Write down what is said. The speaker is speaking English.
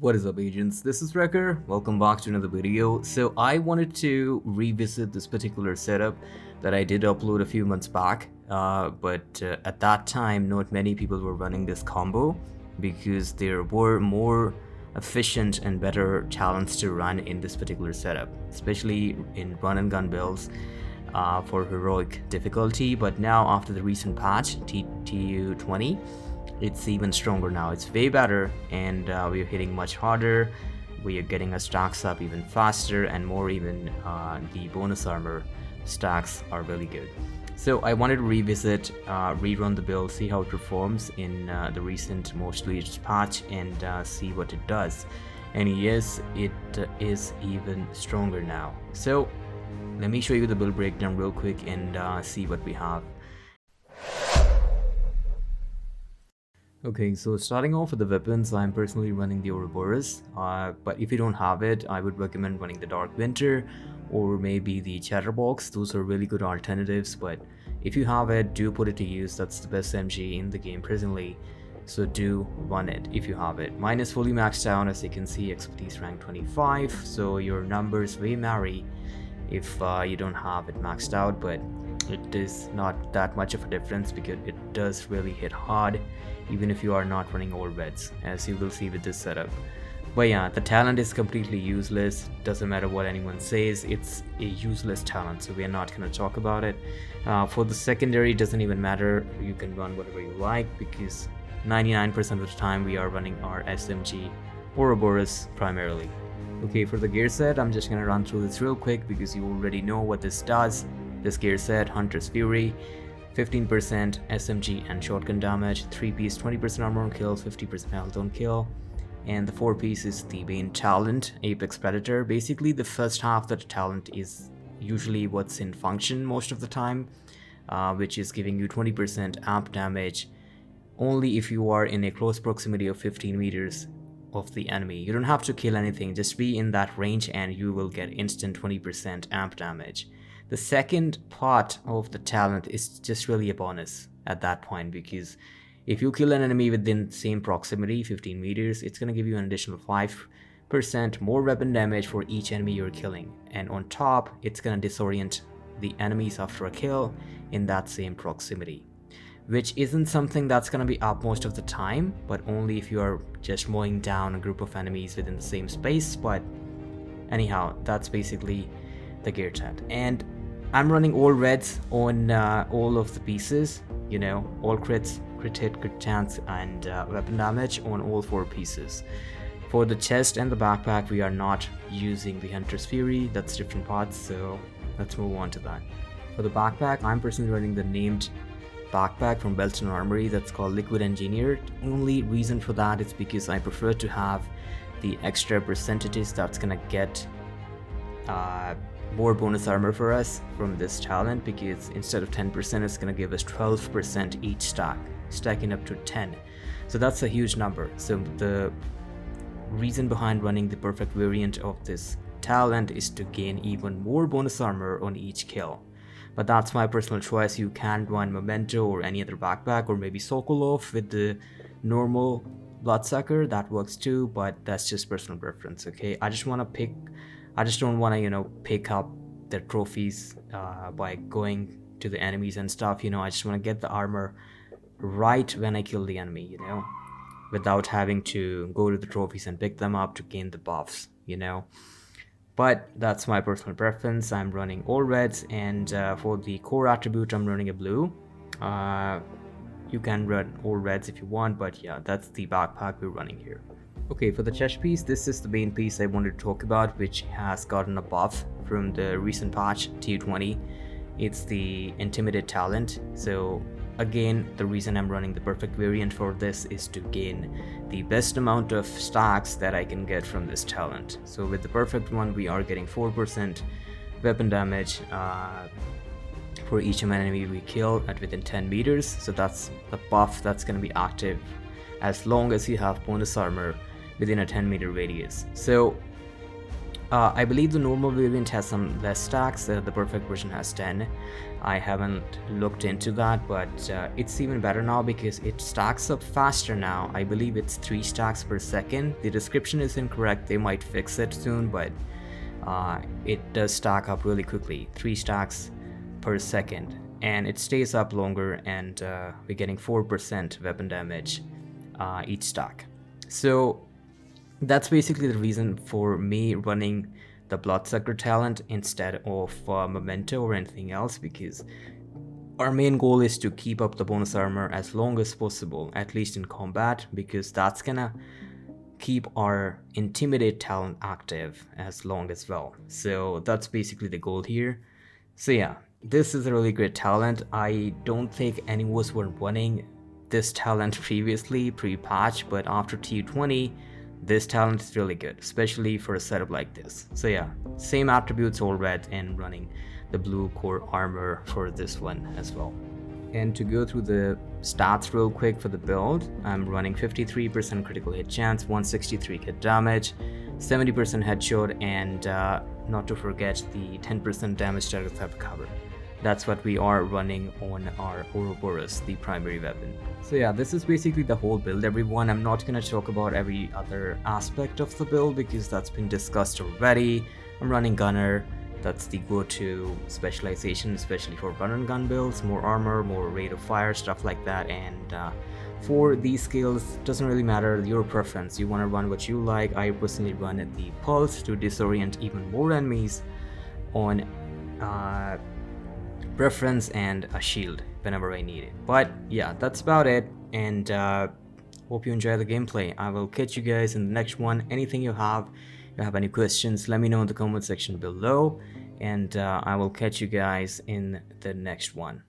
What is up, agents? This is Wrecker. Welcome back to another video. So I wanted to revisit this particular setup that I did upload a few months back, but at that time not many people were running this combo because there were more efficient and better talents to run in this particular setup, especially in run and gun builds for heroic difficulty. But now after the recent patch TU20, it's even stronger now. It's way better, and we are hitting much harder. We are getting our stacks up even faster and more. Even the bonus armor stacks are really good. So I wanted to revisit, rerun the build, see how it performs in the recent most latest patch, and see what it does. And yes, it is even stronger now. So let me show you the build breakdown real quick and see what we have. Okay, so starting off with the weapons, I'm personally running the Ouroboros, but if you don't have it, I would recommend running the Dark Winter or maybe the Chatterbox. Those are really good alternatives, but if you have it, do put it to use. That's the best MG in the game presently, so do run it if you have it. Mine is fully maxed out, as you can see, expertise rank 25, so your numbers may vary if you don't have it maxed out, but it is not that much of a difference because it does really hit hard even if you are not running all reds, as you will see with this setup. But yeah, the talent is completely useless. Doesn't matter what anyone says, it's a useless talent, so we are not going to talk about it. For the secondary, it doesn't even matter. You can run whatever you like because 99% of the time we are running our SMG Ouroboros primarily. Okay, for the gear set, I'm just gonna run through this real quick because you already know what this does. This gear set: Hunter's Fury, 15% SMG and shotgun damage, 3-piece 20% armor on kill, 50% health on kill, and the 4-piece is the main talent, Apex Predator. Basically the first half of the talent is usually what's in function most of the time, which is giving you 20% amp damage only if you are in a close proximity of 15 meters of the enemy. You don't have to kill anything, just be in that range and you will get instant 20% amp damage. The second part of the talent is just really a bonus at that point, because if you kill an enemy within the same proximity, 15 meters, it's going to give you an additional 5% more weapon damage for each enemy you're killing. And on top, it's going to disorient the enemies after a kill in that same proximity, which isn't something that's going to be up most of the time, but only if you are just mowing down a group of enemies within the same space. But anyhow, that's basically the gear set. And I'm running all reds on all of the pieces, you know, all crits, crit hit, crit chance, and weapon damage on all 4 pieces. For the chest and the backpack, we are not using the Hunter's Fury. That's different parts, so let's move on to that. For the backpack, I'm personally running the named backpack from Belton Armory that's called Liquid Engineered. Only reason for that is because I prefer to have the extra percentages that's gonna get more bonus armor for us from this talent, because instead of 10% it's gonna give us 12% each stack, stacking up to 10. So that's a huge number. So the reason behind running the perfect variant of this talent is to gain even more bonus armor on each kill. But that's my personal choice. You can run Memento or any other backpack, or maybe Sokolov with the normal Bloodsucker. That works too, but that's just personal preference. Okay, I just don't want to pick up the trophies by going to the enemies and stuff. I just want to get the armor right when I kill the enemy, without having to go to the trophies and pick them up to gain the buffs, But that's my personal preference. I'm running all reds, and for the core attribute, I'm running a blue. You can run all reds if you want, but yeah, that's the backpack we're running here. Okay, for the chest piece, this is the main piece I wanted to talk about, which has gotten a buff from the recent patch TU20. It's the Intimidate talent. So again, the reason I'm running the perfect variant for this is to gain the best amount of stacks that I can get from this talent. So with the perfect one, we are getting 4% weapon damage for each enemy we kill at within 10 meters. So that's the buff that's going to be active as long as you have bonus armor within a 10-meter radius. So I believe the normal variant has some less stacks. The perfect version has 10. I haven't looked into that, but it's even better now because it stacks up faster now. I believe it's 3 stacks per second. The description is incorrect. They might fix it soon, but it does stack up really quickly. 3 stacks per second. And it stays up longer, and we're getting 4% weapon damage each stack. So that's basically the reason for me running the Bloodsucker talent instead of Memento or anything else, because our main goal is to keep up the bonus armor as long as possible, at least in combat, because that's gonna keep our Intimidate talent active as long as well. So that's basically the goal here. So yeah, this is a really great talent. I don't think any of us were running this talent previously, pre-patch, but after TU20, this talent is really good, especially for a setup like this. So yeah, same attributes, all red, and running the blue core armor for this one as well. And to go through the stats real quick for the build, I'm running 53% critical hit chance, 163 hit damage, 70% headshot, and not to forget the 10% damage target type cover. That's what we are running on our Ouroboros, the primary weapon. So yeah, this is basically the whole build, everyone. I'm not gonna talk about every other aspect of the build because that's been discussed already. I'm running Gunner. That's the go-to specialization, especially for run and gun builds. More armor, more rate of fire, stuff like that. And for these skills, doesn't really matter, your preference. You want to run what you like. I personally run the Pulse to disorient even more enemies on preference, and a shield whenever I need it. But yeah, that's about it, and hope you enjoy the gameplay. I will catch you guys in the next one. Anything you have any questions, let me know in the comment section below, and I will catch you guys in the next one.